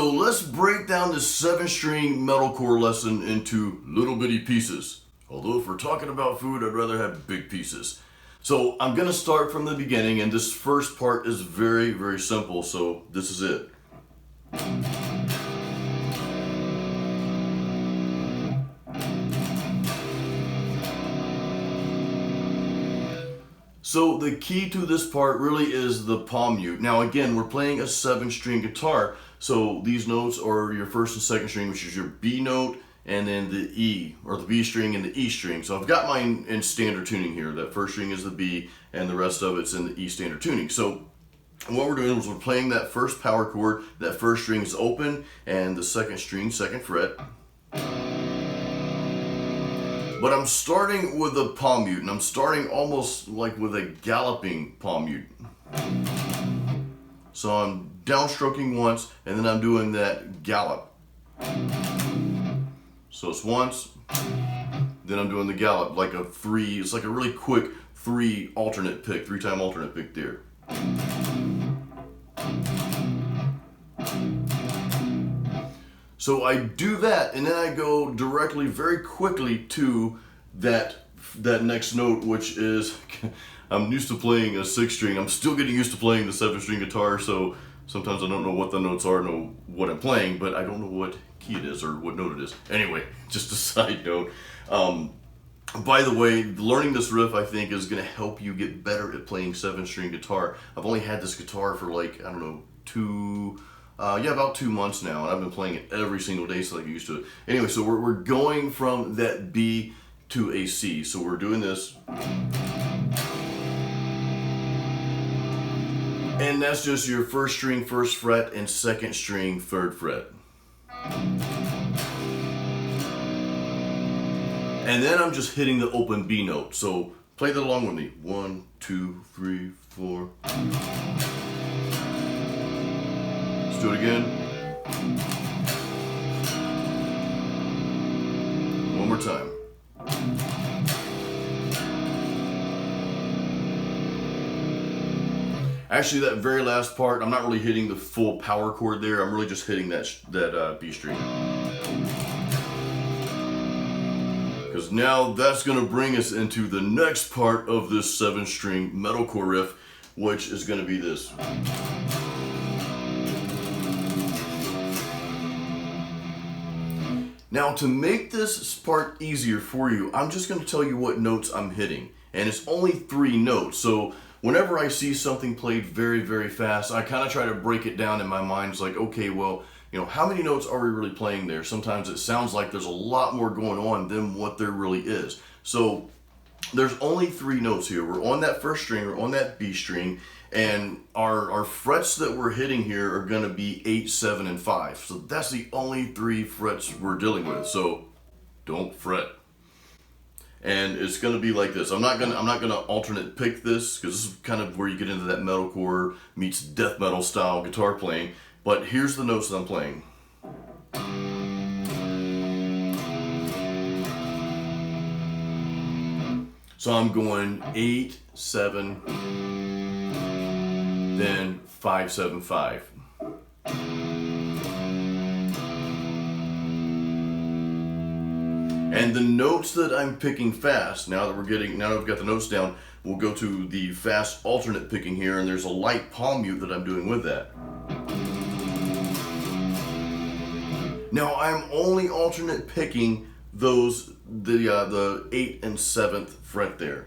So let's break down this 7-string metalcore lesson into little bitty pieces. Although if we're talking about food, I'd rather have big pieces. So I'm gonna start from the beginning, and this first part is very, very simple, so this is it. So the key to this part really is the palm mute. Now again, we're playing a 7-string guitar, so these notes are your first and second string, which is your B note, and then the E, or the B string and the E string. So I've got mine in standard tuning here. That first string is the B, and the rest of it's in the E standard tuning. So what we're doing is we're playing that first power chord, that first string is open, and the second string, second fret. But I'm starting with a palm mute, and I'm starting almost like with a galloping palm mute. So I'm downstroking once, and then I'm doing that gallop. So it's once, then I'm doing the gallop, like a 3, it's like a really quick 3 alternate pick, 3-time alternate pick there. So I do that, and then I go directly, very quickly to that next note, which is, I'm used to playing a 6-string. I'm still getting used to playing the 7-string guitar, so sometimes I don't know what the notes are, know what I'm playing, but I don't know what key it is or what note it is. Anyway, just a side note. By the way, learning this riff, I think, is going to help you get better at playing 7-string guitar. I've only had this guitar for like, I don't know, about 2 months now, and I've been playing it every single day so I get used to it. Anyway, so we're going from that B to a C. So we're doing this. And that's just your first string, first fret, and second string, third fret. And then I'm just hitting the open B note. So play that along with me. 1, 2, 3, 4. Let's do it again. One more time. Actually, that very last part, I'm not really hitting the full power chord there. I'm really just hitting that B string. Because now that's going to bring us into the next part of this 7-string metalcore riff, which is going to be this. Now, to make this part easier for you, I'm just going to tell you what notes I'm hitting. And it's only 3 notes. So whenever I see something played very, very fast, I kind of try to break it down in my mind. It's like, okay, well, how many notes are we really playing there? Sometimes it sounds like there's a lot more going on than what there really is. So there's only 3 notes here. We're on that first string, we're on that B string, and our frets that we're hitting here are going to be 8, 7, and 5. So that's the only 3 frets we're dealing with. So don't fret. And it's going to be like this. I'm not gonna alternate pick this, because this is kind of where you get into that metalcore meets death metal style guitar playing. But here's the notes that I'm playing. So I'm going 8, 7, then 5, 7, 5. And the notes that I'm picking fast, now that I've got the notes down, we'll go to the fast alternate picking here, and there's a light palm mute that I'm doing with that. Now I'm only alternate picking the 8th and 7th fret there.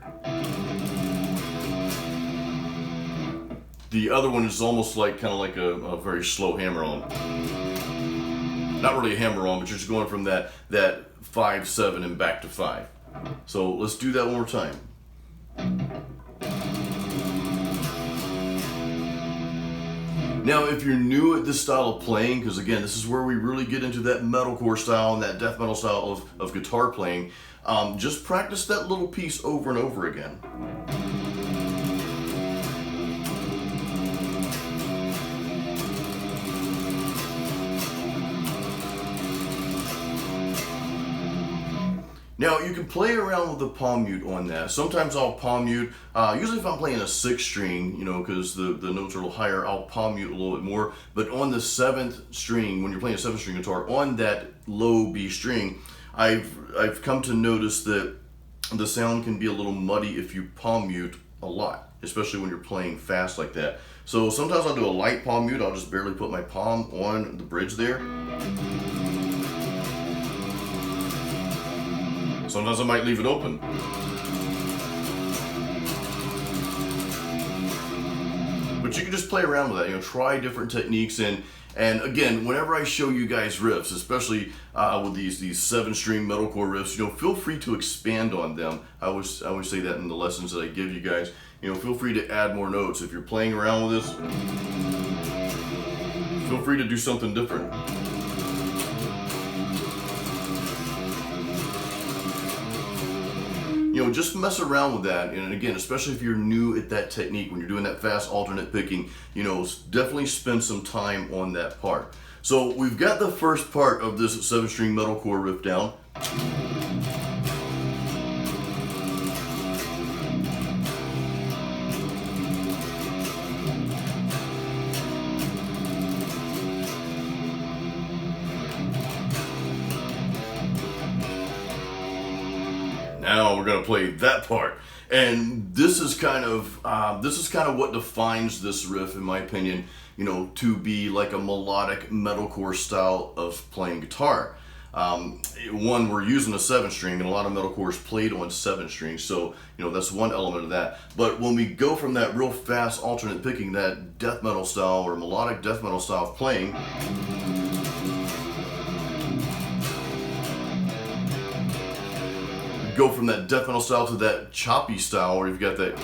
The other one is almost like kind of like a very slow hammer on. Not really a hammer on, but you're just going from that 5, 7 and back to 5. So let's do that one more time. Now, if you're new at this style of playing, because again, this is where we really get into that metalcore style and that death metal style of guitar playing, just practice that little piece over and over again. Now you can play around with the palm mute on that. Sometimes I'll palm mute, usually if I'm playing a 6th string, because the notes are a little higher, I'll palm mute a little bit more. But on the 7th string, when you're playing a 7th string guitar, on that low B string, I've come to notice that the sound can be a little muddy if you palm mute a lot, especially when you're playing fast like that. So sometimes I'll do a light palm mute. I'll just barely put my palm on the bridge there. Sometimes I might leave it open. But you can just play around with that, try different techniques. And again, whenever I show you guys riffs, especially with these 7-string metalcore riffs, feel free to expand on them. I always say that in the lessons that I give you guys. Feel free to add more notes. If you're playing around with this, feel free to do something different. Just mess around with that. And again, especially if you're new at that technique, when you're doing that fast alternate picking, definitely spend some time on that part. So we've got the first part of this 7-string metalcore riff down. Now we're gonna play that part, and this is kind of what defines this riff, in my opinion. To be like a melodic metalcore style of playing guitar. One, we're using a 7-string, and a lot of metalcore is played on 7 strings, so that's one element of that. But when we go from that real fast alternate picking, that death metal style or melodic death metal style of playing, go from that death metal style to that choppy style where you've got that,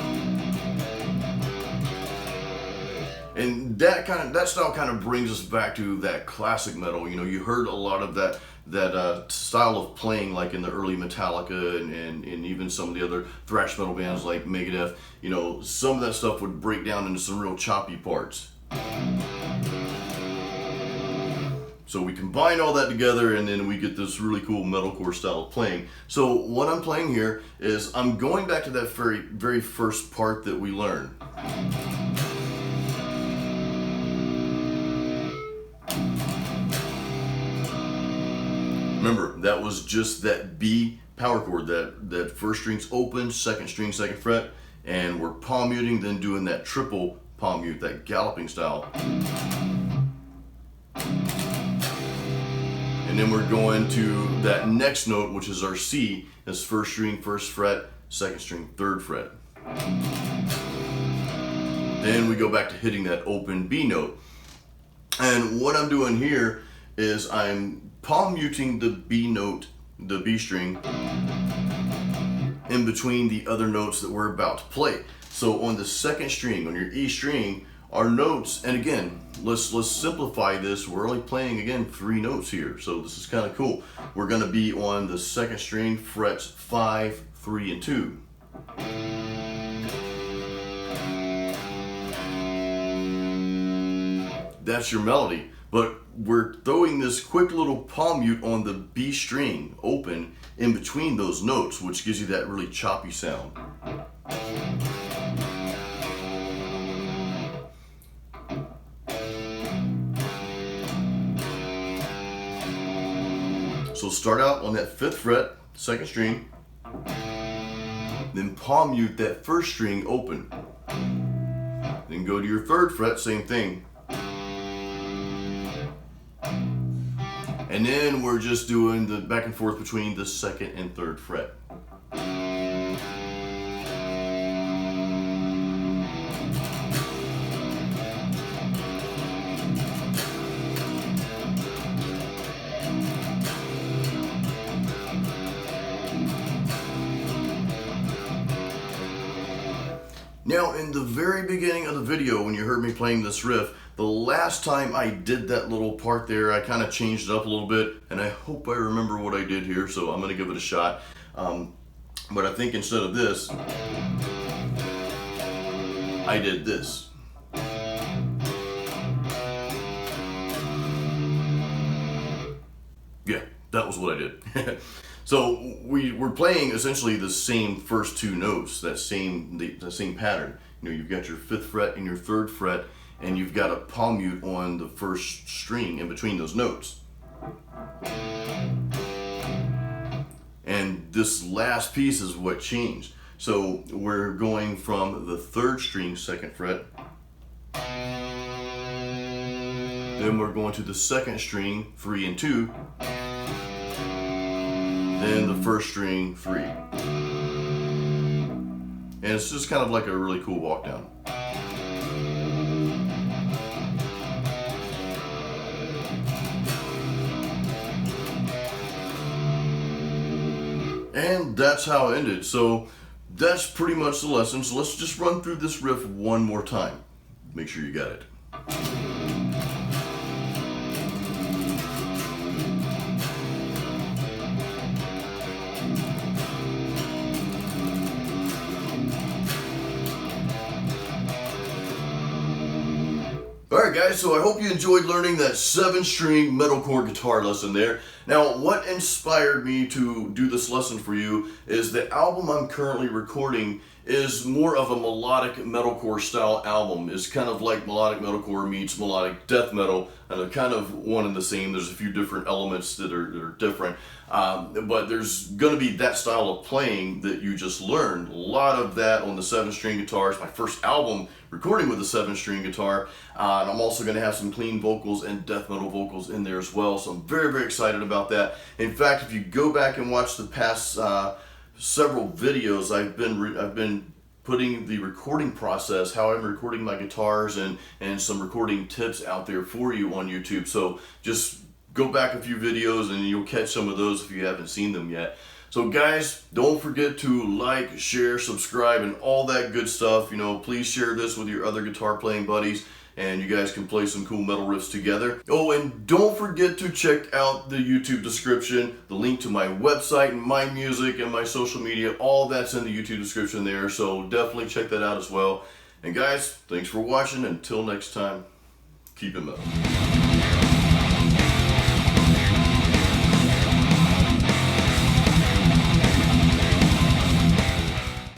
and that style kind of brings us back to that classic metal. You heard a lot of that style of playing like in the early Metallica and even some of the other thrash metal bands like Megadeth. Some of that stuff would break down into some real choppy parts. So we combine all that together, and then we get this really cool metalcore style of playing. So what I'm playing here is I'm going back to that very first part that we learned. Remember, that was just that B power chord, that 1st string's open, 2nd string, 2nd fret, and we're palm muting, then doing that triple palm mute, that galloping style. And then we're going to that next note, which is our C, as 1st string, 1st fret, 2nd string, 3rd fret. Then we go back to hitting that open B note. And what I'm doing here is I'm palm muting the B note, the B string, in between the other notes that we're about to play. So on the 2nd string, on your E string, our notes, and again, let's simplify this. We're only playing, again, 3 notes here, so this is kind of cool. We're going to be on the 2nd string, frets 5, 3, and 2. That's your melody, but we're throwing this quick little palm mute on the B string open in between those notes, which gives you that really choppy sound. So start out on that 5th fret, 2nd string, then palm mute that 1st string open. Then go to your 3rd fret, same thing. And then we're just doing the back and forth between the 2nd and 3rd fret. Now, in the very beginning of the video, when you heard me playing this riff, the last time I did that little part there, I kind of changed it up a little bit, and I hope I remember what I did here, so I'm going to give it a shot. But I think instead of this, I did this. Yeah, that was what I did. So we're playing essentially the same first two notes, the same pattern. You know, you've got your 5th fret and your 3rd fret, and you've got a palm mute on the first string in between those notes. And this last piece is what changed. So we're going from the 3rd string, 2nd fret. Then we're going to the 2nd string, 3 and 2. Then the 1st string, 3. And it's just kind of like a really cool walk down. And that's how it ended. So that's pretty much the lesson. So let's just run through this riff one more time. Make sure you got it. Alright guys, so I hope you enjoyed learning that 7-string metalcore guitar lesson there. Now, what inspired me to do this lesson for you is the album I'm currently recording is more of a melodic metalcore style album. It's kind of like melodic metalcore meets melodic death metal, and they're kind of one and the same. There's a few different elements that are different, but there's going to be that style of playing that you just learned. A lot of that on the 7-string guitar. It's my first album recording with a 7-string guitar, and I'm also going to have some clean vocals and death metal vocals in there as well, so I'm very, very excited about that. In fact, if you go back and watch the past several videos, I've been putting the recording process, how I'm recording my guitars, and some recording tips out there for you on YouTube. So just go back a few videos and you'll catch some of those if you haven't seen them yet. So guys, don't forget to like, share, subscribe, and all that good stuff. You know, please share this with your other guitar playing buddies, and you guys can play some cool metal riffs together. Oh, and don't forget to check out the YouTube description, the link to my website and my music and my social media. All that's in the YouTube description there, so definitely check that out as well. And guys, thanks for watching. Until next time, keep it metal.